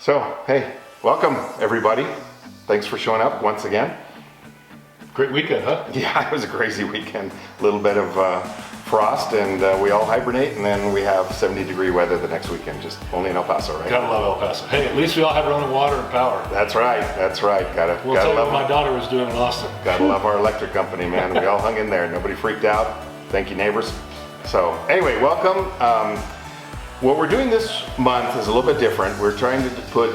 So, hey, welcome everybody. Thanks for showing up once again. Great weekend, huh? Yeah, it was a crazy weekend. A little bit of frost and we all hibernate, and then we have 70-degree weather the next weekend, just only in El Paso, right? Gotta love El Paso. Hey, at least we all have running water and power. That's right, that's right. Gotta Tell you love what my daughter was doing in Austin. Gotta love our electric company, man. We all hung in there. Nobody freaked out. Thank you, neighbors. So anyway, welcome. What we're doing this month is a little bit different. We're trying to put,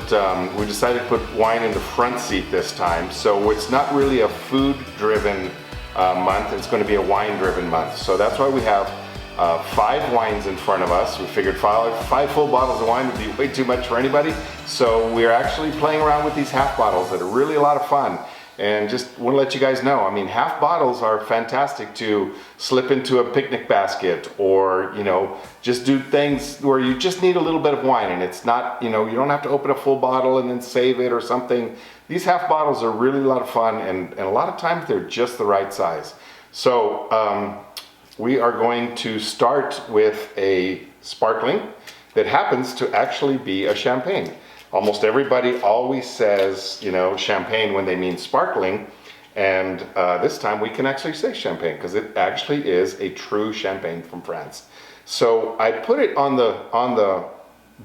we decided to put wine in the front seat this time. So it's not really a food-driven month. It's going to be a wine-driven month. So that's why we have 5 wines in front of us. We figured 5 full bottles of wine would be way too much for anybody. So we're actually playing around with these half bottles that are really a lot of fun. And just want to let you guys know, I mean, half bottles are fantastic to slip into a picnic basket, or, you know, just do things where you just need a little bit of wine, and it's not, you know, you don't have to open a full bottle and then save it or something. These half bottles are really a lot of fun, and a lot of times they're just the right size. So we are going to start with a sparkling that happens to actually be a champagne. Almost everybody always says, you know, champagne when they mean sparkling, and this time we can actually say champagne because it actually is a true champagne from France. So I put it on the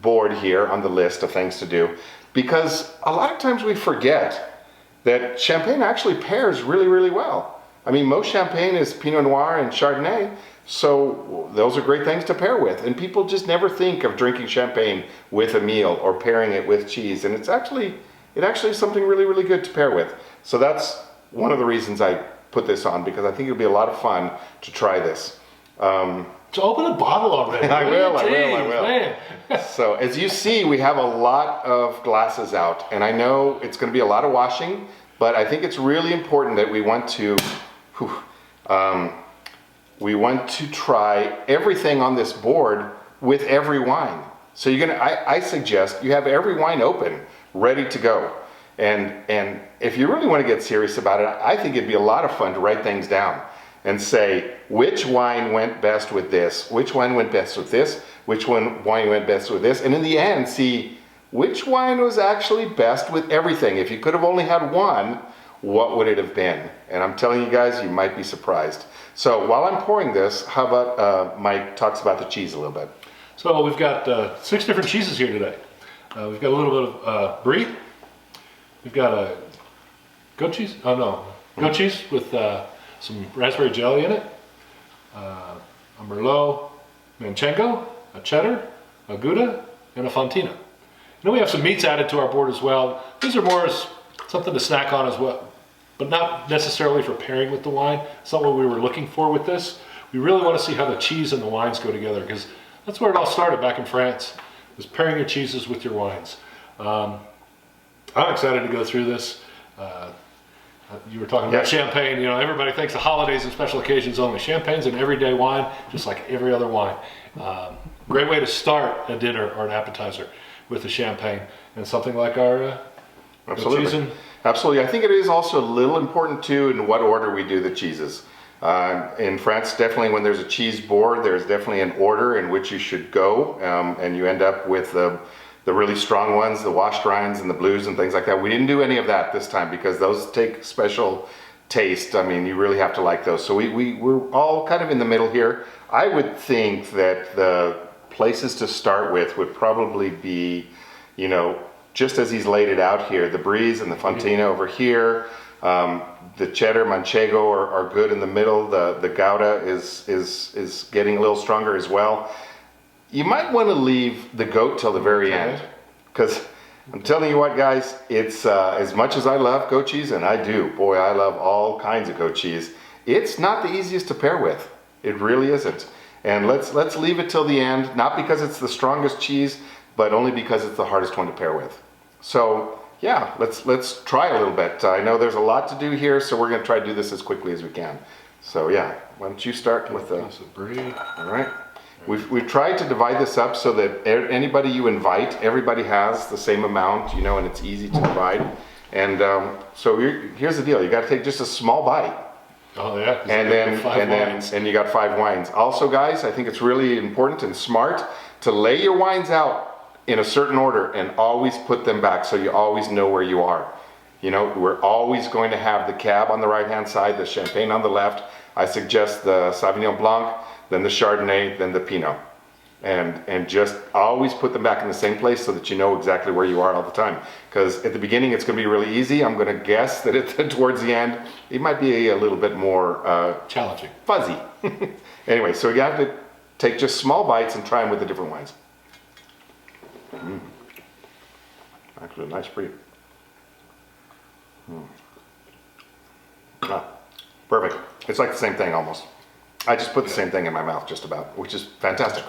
board here on the list of things to do because a lot of times we forget that champagne actually pairs really, really well. I mean, most champagne is Pinot Noir and Chardonnay, so those are great things to pair with. And people just never think of drinking champagne with a meal or pairing it with cheese. And it actually is something really, really good to pair with. So that's one of the reasons I put this on, because I think it'll be a lot of fun to try this. So open a bottle already. I will. Man. So as you see, we have a lot of glasses out. And I know it's going to be a lot of washing, but I think it's really important that we want to try everything on this board with every wine. So I suggest you have every wine open, ready to go. And if you really want to get serious about it, I think it'd be a lot of fun to write things down and say, which wine went best with this? Which wine went best with this? Which wine went best with this? And in the end, see which wine was actually best with everything. If you could have only had one, what would it have been? And I'm telling you guys, you might be surprised. So while I'm pouring this, how about Mike talks about the cheese a little bit? So we've got 6 different cheeses here today. We've got a little bit of brie. We've got a goat cheese. Oh no, goat cheese with some raspberry jelly in it. A Merlot Manchego, a cheddar, a Gouda, and a Fontina. And then we have some meats added to our board as well. These are more as something to snack on as well, but not necessarily for pairing with the wine. It's not what we were looking for with this. We really want to see how the cheese and the wines go together, because that's where it all started back in France, was pairing your cheeses with your wines. I'm excited to go through this. You were talking about champagne. You know, everybody thinks the holidays and special occasions only. Champagne's an everyday wine, just like every other wine. Great way to start a dinner or an appetizer with the champagne, and something like our Absolutely. Absolutely. I think it is also a little important too in what order we do the cheeses. In France, definitely when there's a cheese board, there's definitely an order in which you should go, and you end up with the really strong ones, the washed rinds and the blues and things like that. We didn't do any of that this time because those take special taste. I mean, you really have to like those. So we're all kind of in the middle here. I would think that the places to start with would probably be, you know, just as he's laid it out here, the Brie and the Fontina over here, the cheddar Manchego are good in the middle. The Gouda is getting a little stronger as well. You might want to leave the goat till the very end, because I'm telling you what, guys, it's as much as I love goat cheese, and I do, boy, I love all kinds of goat cheese. It's not the easiest to pair with. It really isn't. And let's leave it till the end, not because it's the strongest cheese, but only because it's the hardest one to pair with. So yeah, let's try a little bit. I know there's a lot to do here, so we're going to try to do this as quickly as we can. So yeah, why don't you start with the brie? All right. We've tried to divide this up so that anybody you invite, everybody has the same amount, you know, and it's easy to divide. And so here's the deal: you got to take just a small bite. Oh yeah. And you got 5 wines. Also, guys, I think it's really important and smart to lay your wines out in a certain order and always put them back so you always know where you are. You know, we're always going to have the Cab on the right-hand side, the Champagne on the left. I suggest the Sauvignon Blanc, then the Chardonnay, then the Pinot. And just always put them back in the same place so that you know exactly where you are all the time. Because at the beginning it's going to be really easy. I'm going to guess that towards the end it might be a little bit more challenging, fuzzy. Anyway, so you have to take just small bites and try them with the different wines. Actually, a nice brie. Ah, perfect. It's like the same thing almost. I just put the same thing in my mouth just about, which is fantastic.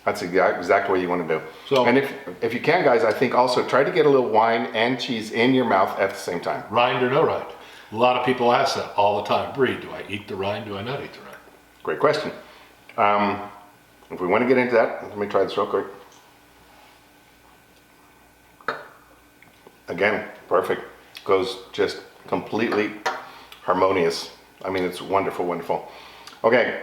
That's the exact way you want to do. So, and if you can, guys, I think also try to get a little wine and cheese in your mouth at the same time. Rind or no rind? A lot of people ask that all the time. Brie, do I eat the rind? Do I not eat the rind? Great question. If we want to get into that, let me try this real quick. Again, perfect. Goes just completely harmonious. I mean, it's wonderful, wonderful. Okay,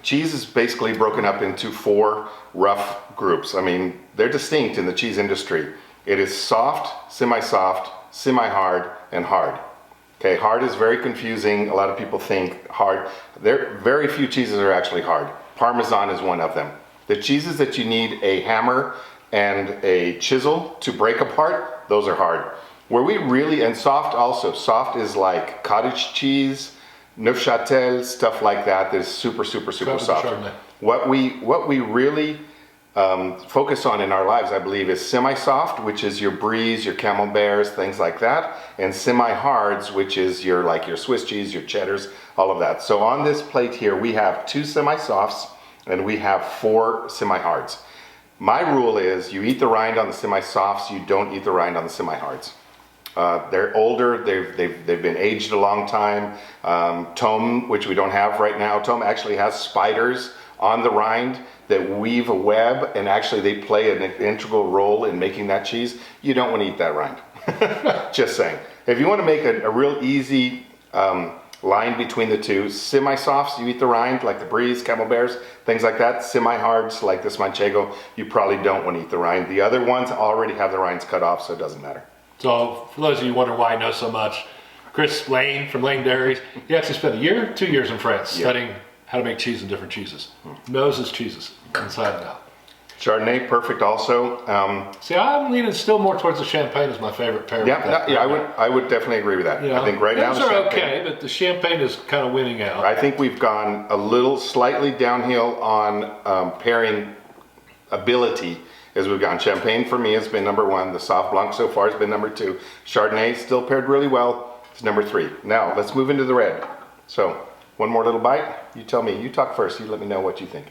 cheese is basically broken up into 4 rough groups. I mean, they're distinct in the cheese industry. It is soft, semi-soft, semi-hard, and hard. Okay, hard is very confusing. A lot of people think hard. Very few cheeses are actually hard. Parmesan is one of them. The cheeses that you need a hammer and a chisel to break apart, those are hard. Where we really, and soft also, soft is like cottage cheese, Neufchâtel, stuff like that is super, super, super soft. What we really focus on in our lives, I believe, is semi-soft, which is your bries, your camemberts, things like that, and semi-hards, which is your Swiss cheese, your cheddars, all of that. So on this plate here, we have 2 semi-softs and we have 4 semi-hards. My rule is you eat the rind on the semi-softs, you don't eat the rind on the semi-hards. They're older, they've been aged a long time. Tome, which we don't have right now, Tome actually has spiders on the rind that weave a web, and actually they play an integral role in making that cheese. You don't want to eat that rind. Just saying. If you want to make a real easy line between the two, semi-softs, you eat the rind, like the bries, camemberts, things like that. Semi-hards, like this Manchego, you probably don't want to eat the rind. The other ones already have the rinds cut off, so it doesn't matter. So for those of you who wonder why I know so much, Chris Lane from Lane Dairies, he actually spent 2 years in France studying how to make cheese and different cheeses. Knows his cheeses inside and out. Chardonnay, perfect also. See, I'm leaning still more towards the Champagne as my favorite pair. I would definitely agree with that. I think right now those are okay, but the Champagne is kind of winning out. I think we've gone a little slightly downhill on pairing ability as we've gone. Champagne for me has been number 1. The Sauv Blanc so far has been number 2. Chardonnay still paired really well. It's number 3. Now let's move into the red. So one more little bite. You tell me. You talk first. You let me know what you think.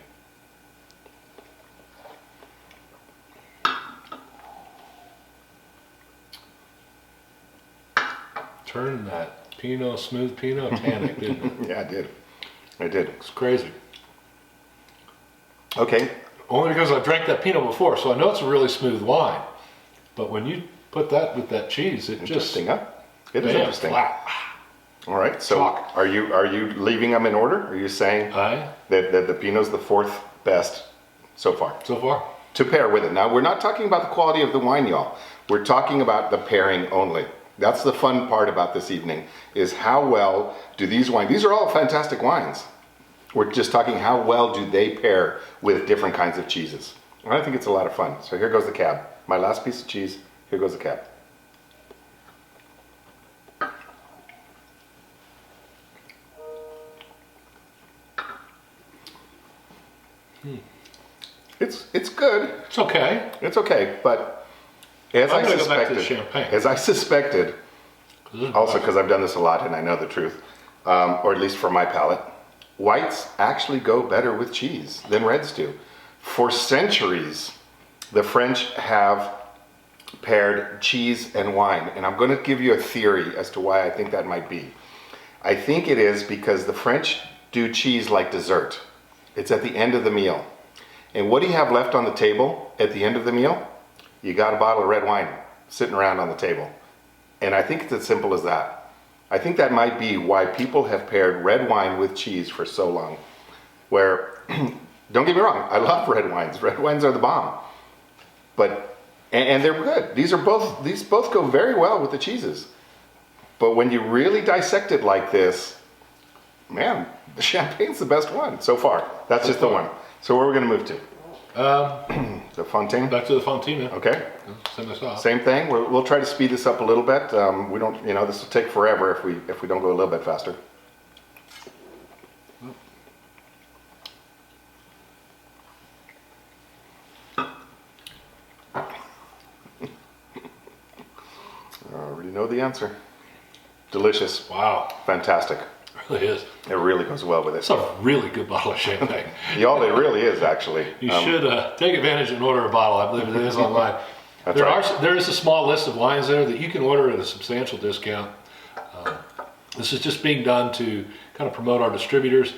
Turned that smooth Pinot tannic, didn't it? Yeah, I did. It's crazy. Okay. Only because I drank that Pinot before, so I know it's a really smooth wine. But when you put that with that cheese, it just... It is interesting. Flat. All right, so are you leaving them in order? Are you saying that the Pinot's the 4th best so far? So far. To pair with it. Now, we're not talking about the quality of the wine, y'all. We're talking about the pairing only. That's the fun part about this evening, is how well do these wines... These are all fantastic wines. We're just talking how well do they pair with different kinds of cheeses. And I think it's a lot of fun. So here goes the Cab. My last piece of cheese. Here goes the Cab. It's good. It's okay. It's okay, but as I suspected, also because I've done this a lot and I know the truth, or at least for my palate, whites actually go better with cheese than reds do. For centuries, the French have paired cheese and wine, and I'm going to give you a theory as to why I think that might be. I think it is because the French do cheese like dessert. It's at the end of the meal. And what do you have left on the table at the end of the meal? You got a bottle of red wine sitting around on the table. And I think it's as simple as that. I think that might be why people have paired red wine with cheese for so long. Where, don't get me wrong, I love red wines. Red wines are the bomb. but and they're good. These both go very well with the cheeses. But when you really dissect it like this, man, the champagne's the best one so far. That's just the one. So where are we going to move to? The Fontaine? Back to the Fontina. Okay. Send us off. Same thing. We'll try to speed this up a little bit. We don't, this will take forever if we don't go a little bit faster. I already know the answer. Delicious. Wow. Fantastic. It really is. It really goes well with it. It's a really good bottle of champagne. Yeah, it really is, actually. You should take advantage and order a bottle. I believe it is online. There is a small list of wines there that you can order at a substantial discount. This is just being done to kind of promote our distributors,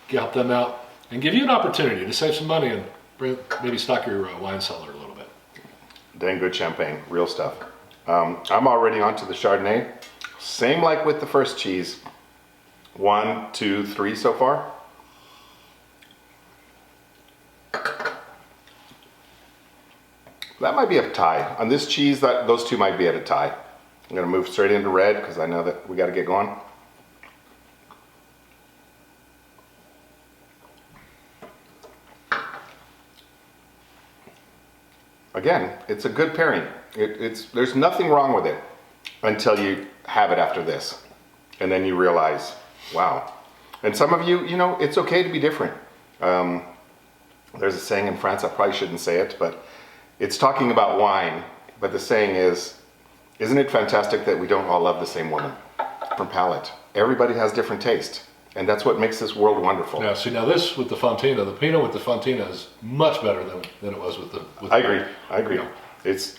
help them out, and give you an opportunity to save some money and maybe stock your wine cellar a little bit. Dang good champagne, real stuff. I'm already onto the Chardonnay. Same like with the first cheese. 1, 2, 3 so far. That might be a tie. On this cheese, those two might be at a tie. I'm gonna move straight into red because I know that we gotta get going. Again, it's a good pairing. There's nothing wrong with it until you have it after this. And then you realize, wow. And some of you, it's okay to be different. There's a saying in France, I probably shouldn't say it, but it's talking about wine. But the saying is, isn't it fantastic that we don't all love the same woman? Different palate. Everybody has different taste. And that's what makes this world wonderful. Yeah, see now this with the Fontina, the Pinot with the Fontina is much better than it was with the I agree. It's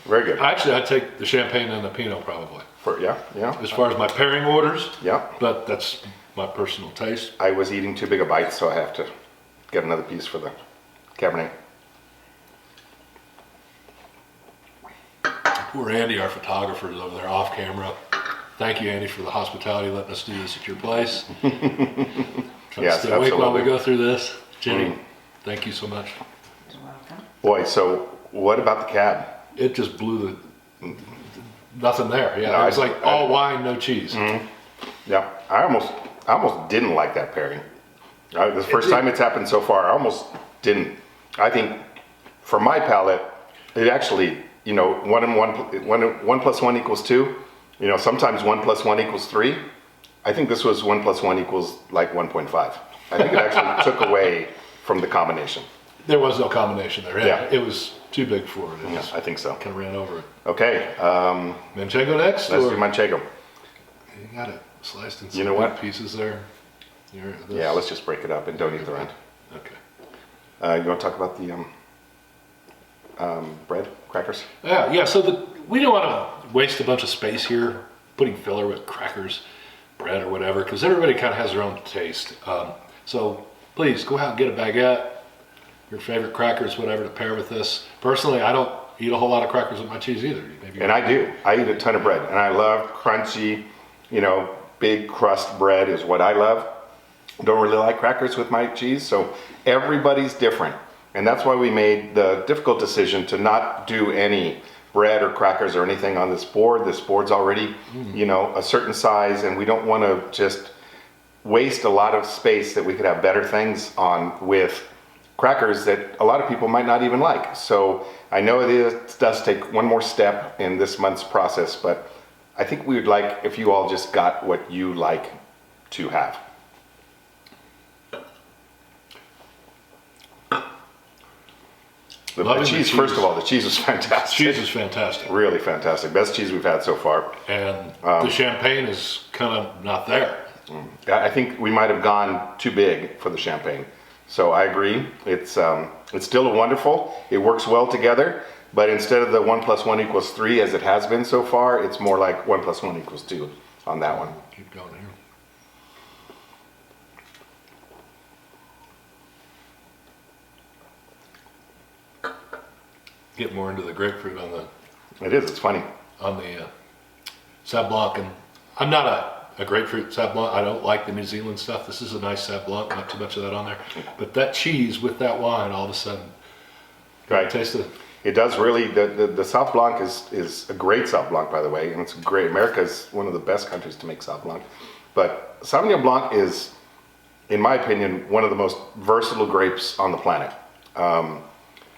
very good. Actually, I'd take the Champagne and the Pinot probably. Yeah. As far as my pairing orders. Yeah. But that's my personal taste. I was eating too big a bite, so I have to get another piece for the Cabernet. Poor Andy, our photographer, is over there off camera. Thank you, Andy, for the hospitality, letting us do this at your place. Yes, stay awake while we absolutely. go through this. Jenny, thank you so much. You're welcome. Boy, so what about the cab? It just blew nothing there. Yeah, No, it was like all wine, no cheese. Yeah, I almost didn't like that pairing. The first time it's happened so far, I almost didn't. I think for my palate, it actually, 1 plus 1 equals 2. Sometimes 1 plus 1 equals 3. I think this was 1 plus 1 equals like 1.5. I think it actually took away from the combination. There was no combination there. Yeah. It was too big for it. It Yeah, just I think so. kind of ran over it. Okay, Manchego next? let's or? do Manchego. You got it sliced in some You know good what? pieces there. Yeah, let's just break it up and don't eat the rind. Okay. You want to talk about the bread, crackers? Yeah. So we don't want to waste a bunch of space here putting filler with crackers, bread, or whatever, because everybody kind of has their own taste. So please go out and get a baguette, your favorite crackers, whatever, to pair with this. Personally, I don't eat a whole lot of crackers with my cheese either. Maybe And I do. I eat a ton of bread, and I love crunchy, big crust bread is what I love. Don't really like crackers with my cheese, so everybody's different. And that's why we made the difficult decision to not do any bread or crackers or anything on this board. This board's already, a certain size, and we don't want to just waste a lot of space that we could have better things on with crackers that a lot of people might not even like. So I know it does take one more step in this month's process, but I think we would like if you all just got what you like to have. The cheese, first of all, the cheese was fantastic. cheese is fantastic. Really fantastic. Best cheese we've had so far. And the champagne is kind of not there. I think we might have gone too big for the champagne. So I agree. It's still a wonderful. It works well together. But instead of the 1 plus 1 equals 3 as it has been so far, it's more like 1 plus 1 equals 2 on that one. Keep going here. Get more into the grapefruit on the It is. It's funny. Sauv Blanc, and I'm not a grapefruit Sauv Blanc. I don't like the New Zealand stuff. This is a nice Sauv Blanc, not too much of that on there. But that cheese with that wine, all of a sudden, Right. Taste it. It does really, the Sauv Blanc is a great Sauv Blanc, by the way, and it's great. America is one of the best countries to make Sauv Blanc. But Sauvignon Blanc is, in my opinion, one of the most versatile grapes on the planet.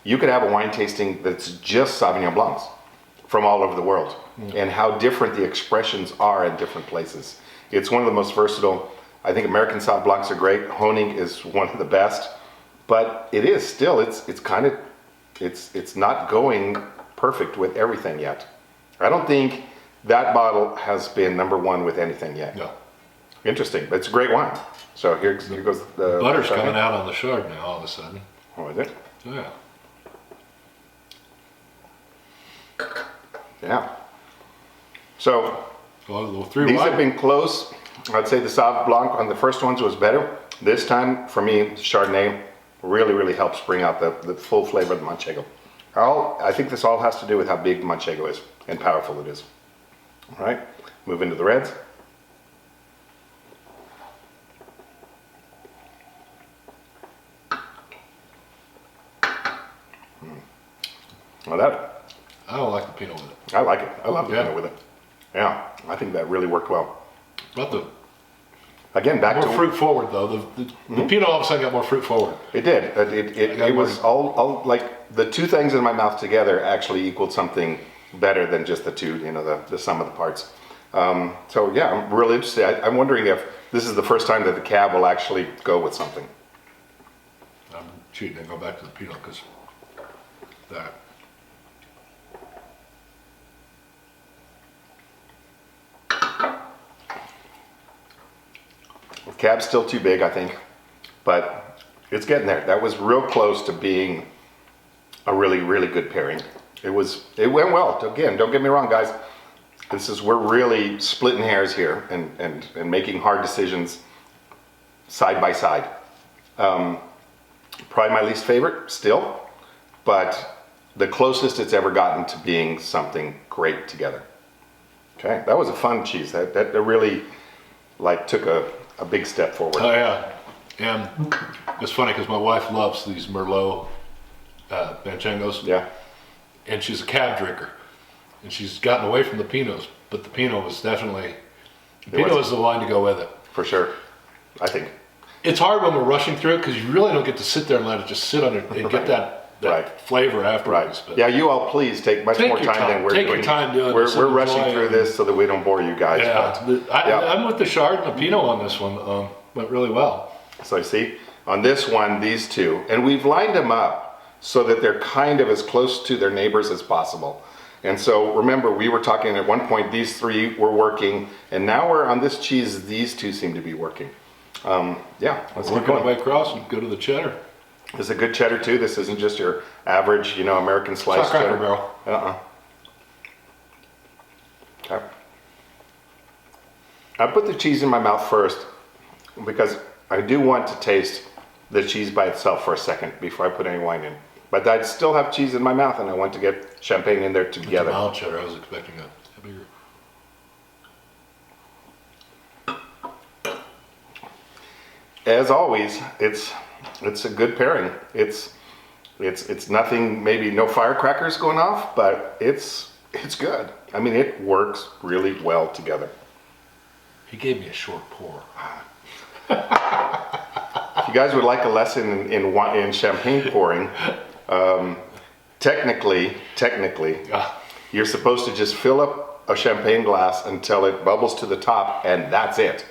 You could have a wine tasting that's just Sauvignon Blancs from all over the world, and how different the expressions are in different places. It's one of the most versatile. I think American Sauv Blancs are great. Honig is one of the best, but it is still, it's not going perfect with everything yet. I don't think that bottle has been #1 with anything yet. No. Interesting, but it's a great wine. So here goes the Butter's coming out on the Chardonnay all of a sudden. Oh, is it? Yeah. Yeah. So Well, 3 these wide. have been close. I'd say the Sauv Blanc on the first ones was better. This time, for me, Chardonnay really helps bring out the full flavor of the Manchego. I think this all has to do with how big Manchego is and powerful it is. All right, move into the reds. Well, I don't like the Pinot with it. I like it. I love the Yeah. Pinot with it. Yeah, I think that really worked well. But the Again, back more to fruit forward though. The Pinot all of a sudden got more fruit forward. It did. It was all like the two things in my mouth together actually equaled something better than just the two, the sum of the parts. So yeah, I'm really interested. I'm wondering if this is the first time that the cab will actually go with something. I'm cheating and go back to the Pinot because that. The cab's still too big, I think, but it's getting there. That was real close to being a really good pairing. It went well. Again, don't get me wrong, guys. We're really splitting hairs here and making hard decisions side by side. Probably my least favorite still, but the closest it's ever gotten to being something great together. Okay, that was a fun cheese. That really took a big step forward. Oh yeah, and it's funny because my wife loves these Merlot Manchegos. Yeah. And she's a cab drinker, and she's gotten away from the Pinots, but the Pinot was definitely Pinot is the wine to go with it. For sure, I think. It's hard when we're rushing through it because you really don't get to sit there and let it just sit on it and get that Right. flavor afterwards. But Yeah, you all please take much Take more your time than time. we're Take doing. your time doing this We're and rushing enjoy through it. this so that we don't bore you guys. yeah, Yeah. I'm with the Chard and the Pinot on this one. Went really well. So see, on this one, these two, and we've lined them up so that they're kind of as close to their neighbors as possible. And so remember, we were talking at one point, these three were working, and now we're on this cheese, these two seem to be working. Yeah, let's keep Working our going. way across and go to the cheddar. This is a good cheddar too. This isn't just your average, American It's sliced not Cracker cheddar. Barrel. Okay. I put the cheese in my mouth first because I do want to taste the cheese by itself for a second before I put any wine in. But I still have cheese in my mouth and I want to get champagne in there It's a together. mild cheddar. I was expecting a bigger. As always, it's a good pairing. It's nothing, maybe no firecrackers going off, but it's good. I mean, it works really well together. He gave me a short pour. If you guys would like a lesson in champagne pouring, technically, Ah, you're supposed to just fill up a champagne glass until it bubbles to the top, and that's it.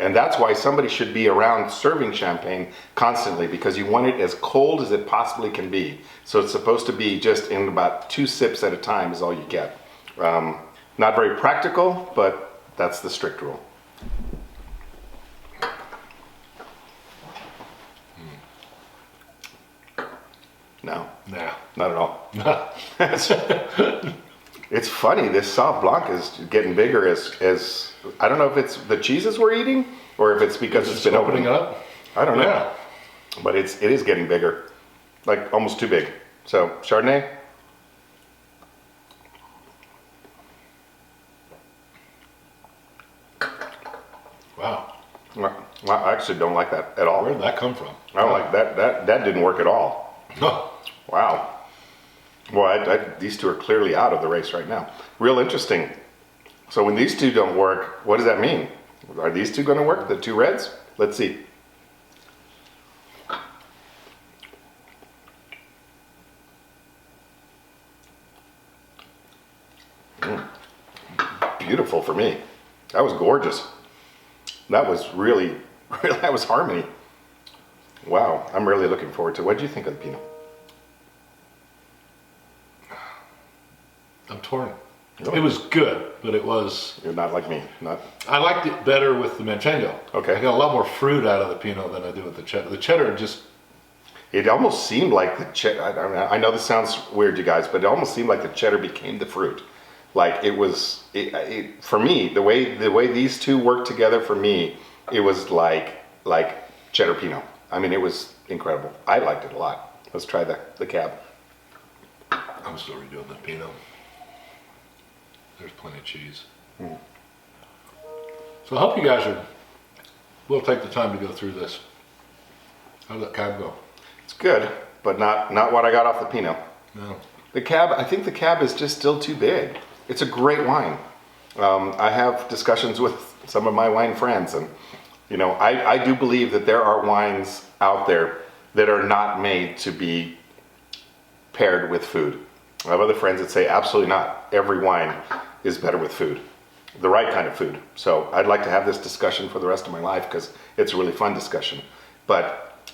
And that's why somebody should be around serving champagne constantly, because you want it as cold as it possibly can be. So it's supposed to be just in about 2 sips at a time is all you get. Not very practical, but that's the strict rule. No, nah. not at all. It's funny, this Sauv Blanc is getting bigger as I don't know if it's the cheeses we're eating or if it's because it's been opening opening. up. I don't know. Yeah. But it is getting bigger. Like almost too big. So, Chardonnay. Wow. Well, I actually don't like that at all. Where did that come from? I don't like that. That didn't work at all. No. Wow. Well, these two are clearly out of the race right now. Real interesting. So when these two don't work, what does that mean? Are these two going to work? The two reds? Let's see. Beautiful for me. That was gorgeous. That was really, that was harmony. Wow, I'm really looking forward to it. What did you think of the Pinot? I'm torn. Really? It was good, but it was... You're not like me. Not. I liked it better with the Manchego. Okay. I got a lot more fruit out of the Pinot than I do with the cheddar. The cheddar just... It almost seemed like the cheddar, I know this sounds weird, you guys, but it almost seemed like the cheddar became the fruit. Like it was, for me, the way these two worked together for me, it was like cheddar Pinot. I mean, it was incredible. I liked it a lot. Let's try the cab. I'm still redoing the Pinot. There's plenty of cheese. Mm. So I hope you guys will take the time to go through this. How did that cab go? It's good, but not what I got off the Pinot. No. The cab, I think the cab is just still too big. It's a great wine. I have discussions with some of my wine friends, and you know, I do believe that there are wines out there that are not made to be paired with food. I have other friends that say absolutely not. Every wine is better with food, the right kind of food. So I'd like to have this discussion for the rest of my life because it's a really fun discussion. But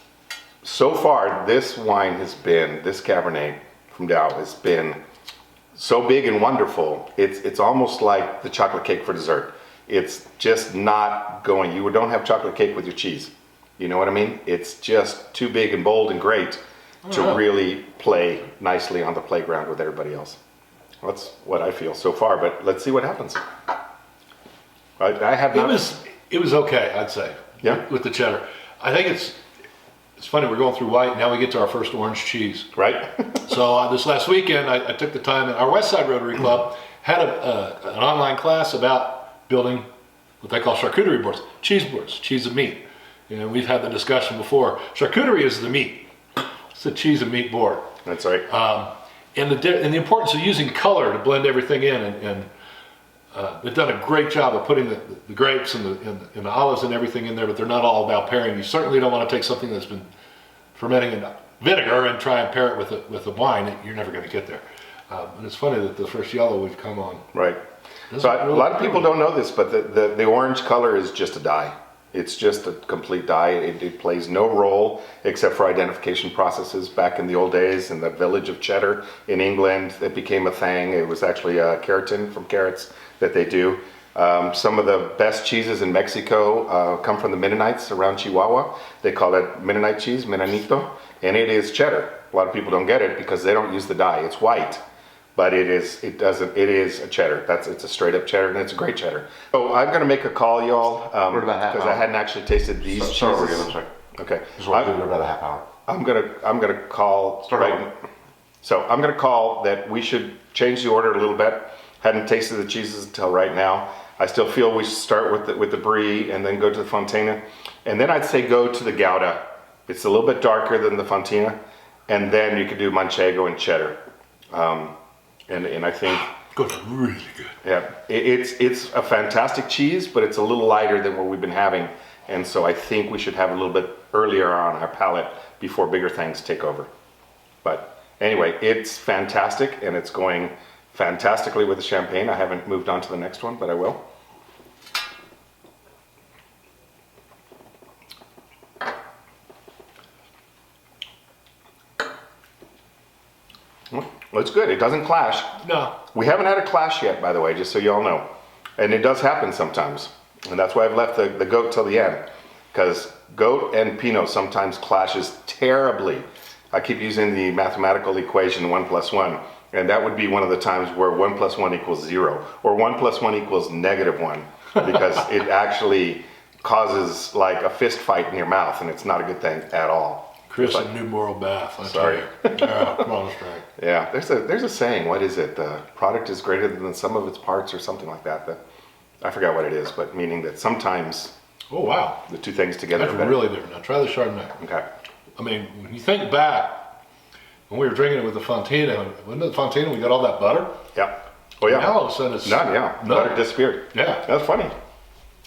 so far, this wine has been, this Cabernet from Dow has been so big and wonderful. It's almost like the chocolate cake for dessert. It's just not going, you don't have chocolate cake with your cheese. You know what I mean? It's just too big and bold and great to really play nicely on the playground with everybody else. That's what I feel so far, but let's see what happens. I have not... It was okay, I'd say. Yeah? With the cheddar. I think it's funny, we're going through white, now we get to our first orange cheese. Right? So this last weekend, I took the time, and our West Side Rotary Club had an online class about building what they call charcuterie boards, cheese of meat. You know, we've had the discussion before. Charcuterie is the meat. It's the cheese and meat board. That's right. And the importance of using color to blend everything in, and they've done a great job of putting the grapes and the olives and everything in there, but they're not all about pairing. You certainly don't want to take something that's been fermenting in vinegar and try and pair it with a wine. You're never going to get there. And it's funny that the first yellow we've come on. Right. So a lot of people don't know this, but the orange color is just a dye. It's just a complete dye. It plays no role except for identification processes. Back in the old days in the village of Cheddar in England, it became a thing. It was actually keratin from carrots that they do. Some of the best cheeses in Mexico come from the Mennonites around Chihuahua. They call it Mennonite cheese, Menonito, and it is cheddar. A lot of people don't get it because they don't use the dye. It's white. But it is a cheddar. It's a straight up cheddar, and it's a great cheddar. So I'm gonna make a call, y'all, because I hadn't actually tasted these cheeses. I'm sorry. Okay. Just want to do it about a half hour. I'm gonna call. Start right. over. So I'm gonna call that we should change the order a little bit. Hadn't tasted the cheeses until right now. I still feel we should start with the Brie and then go to the Fontina, and then I'd say go to the Gouda. It's a little bit darker than the Fontina, and then you could do Manchego and cheddar. And I think Goes really good. yeah, it's a fantastic cheese, but it's a little lighter than what we've been having, and so I think we should have a little bit earlier on our palate before bigger things take over. But anyway, it's fantastic, and it's going fantastically with the champagne. I haven't moved on to the next one, but I will. Well, it's good. It doesn't clash. No. We haven't had a clash yet, by the way, just so you all know. And it does happen sometimes. And that's why I've left the goat till the end. Because goat and Pinot sometimes clashes terribly. I keep using the mathematical equation 1 + 1. And that would be one of the times where 1 + 1 = 0. Or 1 + 1 = -1. Because it actually causes like a fist fight in your mouth. And it's not a good thing at all. Chris and New Moral Bath. Sorry. Yeah, come on, strike. Yeah, there's a saying. What is it? The product is greater than the sum of its parts, or something like that. I forgot what it is, but meaning that sometimes Oh, wow. the two things together That's are better. really different. Now try the Chardonnay. Okay. I mean, when you think back when we were drinking it with the Fontina, wasn't it the Fontina we got all that butter? Yeah. Oh yeah. Now all of a sudden it's None, yeah. none. Butter disappeared. Yeah. That's funny.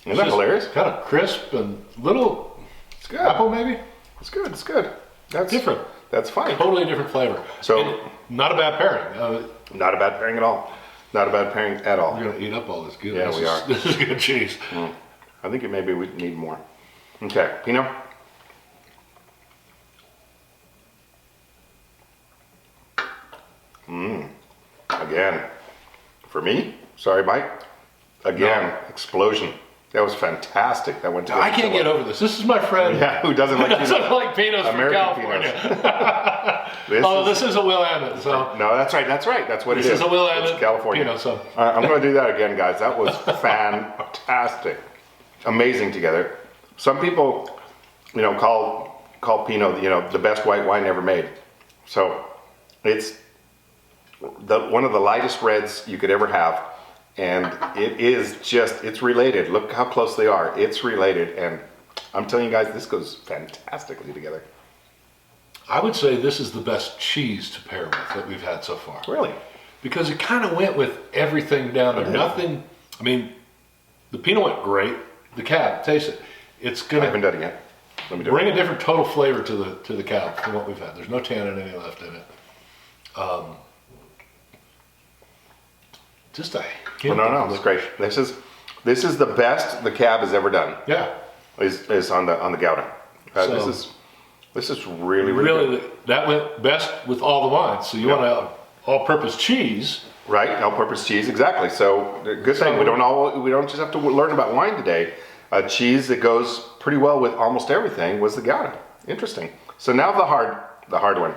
Isn't that Just hilarious? Kind of crisp and little It's good. apple maybe? It's good. It's good. That's Different. That's fine. Totally different flavor. So- And not a bad pairing. Not a bad pairing at all. Not a bad pairing at all. We're going to eat up all this good. Yeah, this we is, are. This is good cheese. I think maybe we need more. Okay, Pinot. Again, for me, sorry, Mike. Again, No. explosion. That was fantastic. That went to I can't get over this. This is my friend. Yeah, who doesn't like Doesn't Pinot? like Pinots from American California. Pinot. This is a Will Ammett. So No, that's right. That's right. That's what it this is. is a Will It's Ammett California. Pinot. So I'm going to do that again, guys. That was fantastic. Amazing together. Some people, call Pinot, the best white wine ever made. So it's one of the lightest reds you could ever have. And it's related. Look how close they are. It's related. And I'm telling you guys, this goes fantastically together. I would say this is the best cheese to pair with that we've had so far. Really? Because it kind of went with everything down there. did. Nothing, the Pinot went great. The cab, taste it. It's I going haven't to done it yet. Let me do bring it. a different total flavor to the cab than what we've had. There's no tannin any left in it. Just a hint No, of it's great. This is the best the cab has ever done. Yeah. Is on the Gouda. So- This is really good. Really, that went best with all the wines. So you want to all-purpose cheese. Right, all-purpose cheese, exactly. So the good thing we don't just have to learn about wine today. Cheese that goes pretty well with almost everything was the Gouda. Interesting. So now the hard one,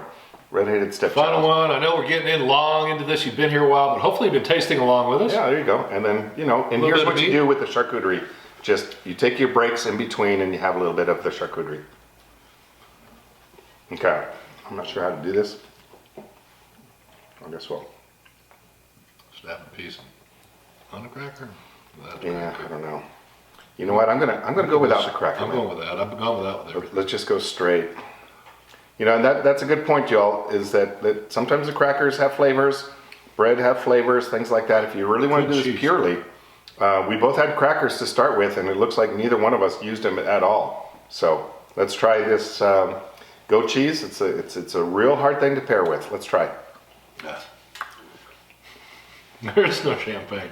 red-headed stepchild. Final one. I know we're getting in long into this. You've been here a while, but hopefully you've been tasting along with us. Yeah, there you go. And then and here's bit what of you meat. do with the charcuterie. Just you take your breaks in between, and you have a little bit of the charcuterie. Okay, I'm not sure how to do this. I guess we'll. Snap a piece on a cracker. Yeah, I don't know. You know what? I'm gonna go without the cracker. I'm man. going with that. I've gone with that with everything. Let's just go straight. And that's a good point, y'all. Is that sometimes the crackers have flavors, bread have flavors, things like that. If you really want to do Good this cheese. purely, we both had crackers to start with, and it looks like neither one of us used them at all. So let's try this goat cheese. It's a real hard thing to pair with. Let's try. Yeah. There's no champagne.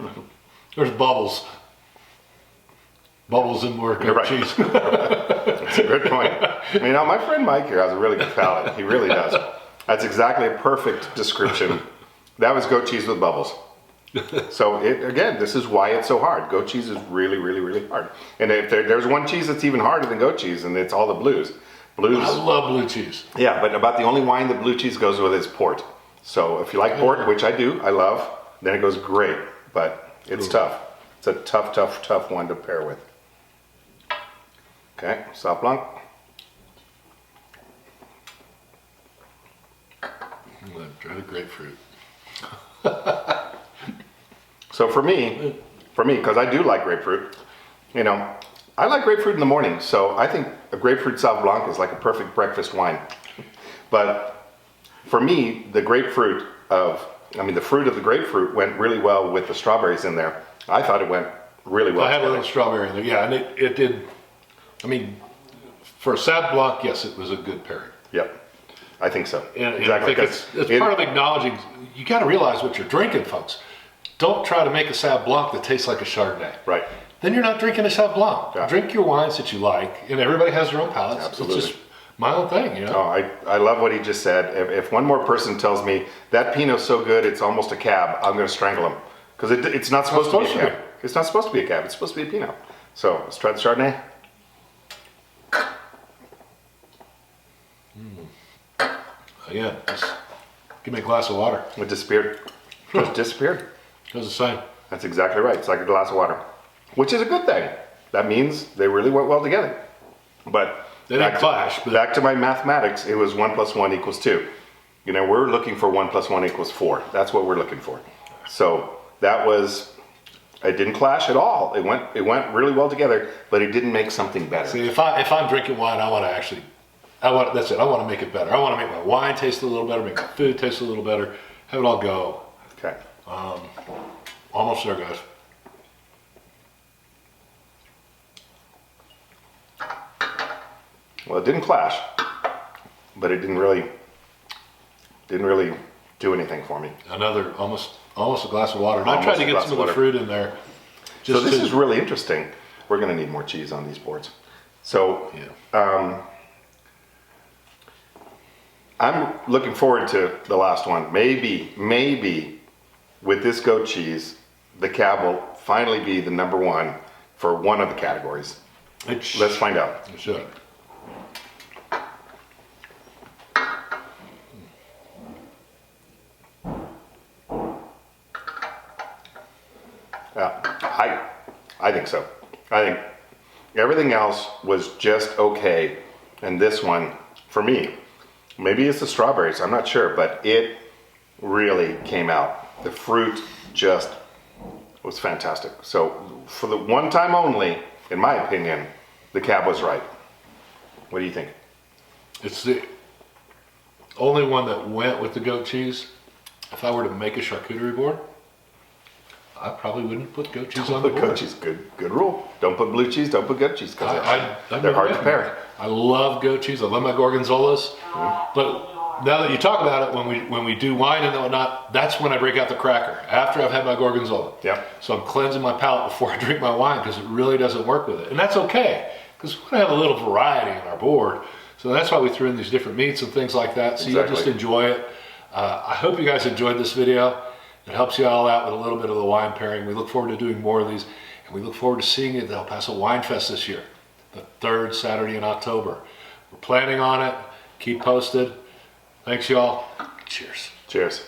There's bubbles. Bubbles in more You're goat right. cheese. That's a good point. My friend Mike here has a really good palate. He really does. That's exactly a perfect description. That was goat cheese with bubbles. So again, this is why it's so hard. Goat cheese is really, really, really hard. And if there's one cheese that's even harder than goat cheese, and it's all the blues. Blues. I love blue cheese. Yeah, but about the only wine that blue cheese goes with is port. So if you like port, which I do, I love, then it goes great. But it's tough. It's a tough one to pair with. Okay, Sauv Blanc. I'm gonna try the grapefruit. So for me, because I do like grapefruit, I like grapefruit in the morning. So I think a grapefruit Sauv Blanc is like a perfect breakfast wine. But for me, the fruit of the grapefruit went really well with the strawberries in there. I thought it went really well. I had a together. little strawberry in there. Yeah, and it did. For a Sauv Blanc, yes, it was a good pairing. Yep, I think so. And Exactly. I think it's part of acknowledging, you got to realize what you're drinking, folks. Don't try to make a Sauv Blanc that tastes like a Chardonnay. Right. Then you're not drinking a Sauv Blanc. Yeah. Drink your wines that you like, and everybody has their own palates. Absolutely. It's just my own thing, Oh, I love what he just said. If one more person tells me that Pinot's so good it's almost a cab, I'm going to strangle him because it's not supposed to be a cab. It's not supposed to be a cab. It's supposed to be a Pinot. So let's try the Chardonnay. Again, just give me a glass of water. It disappeared. Just disappeared. Does the same. That's exactly right. It's like a glass of water, which is a good thing. That means they really went well together. But They didn't clash. But back to my mathematics, it was 1 + 1 = 2. We're looking for 1 + 1 = 4. That's what we're looking for. So that was, it didn't clash at all. It went really well together, but it didn't make something better. see, if I'm drinking wine, I want to actually That's it. I want to make it better. I want to make my wine taste a little better, make my food taste a little better, have it all go. Okay. Almost there, guys. Well, it didn't clash, but it didn't really do anything for me. Another almost a glass of water. And I Almost tried to a get glass some of of the water. fruit in there. So Just this to- is really interesting. We're going to need more cheese on these boards. So yeah. I'm looking forward to the last one. Maybe with this goat cheese, the cab will finally be the number one for one of the categories. Let's find out. It should. Yeah, I think so. I think everything else was just okay, and this one, for me, maybe it's the strawberries, I'm not sure, but it really came out. The fruit just was fantastic. So for the one time only, in my opinion, the cab was right. What do you think? It's the only one that went with the goat cheese. If I were to make a charcuterie board, I probably wouldn't put goat cheese on the Put board. goat cheese, good rule. Don't put blue cheese, don't put goat cheese, because I'm they're hard with to you. pair. I love goat cheese. I love my gorgonzolas. But now that you talk about it, when we do wine and whatnot, that's when I break out the cracker after I've had my gorgonzola. Yeah. So I'm cleansing my palate before I drink my wine because it really doesn't work with it, and that's okay because we want to have a little variety in our board. So that's why we threw in these different meats and things like that. So you'll just Exactly. enjoy it. I hope you guys enjoyed this video. It helps you all out with a little bit of the wine pairing. We look forward to doing more of these, and we look forward to seeing you at the El Paso Winefest this year, the third Saturday in October. We're planning on it. Keep posted. Thanks, y'all. Cheers. Cheers.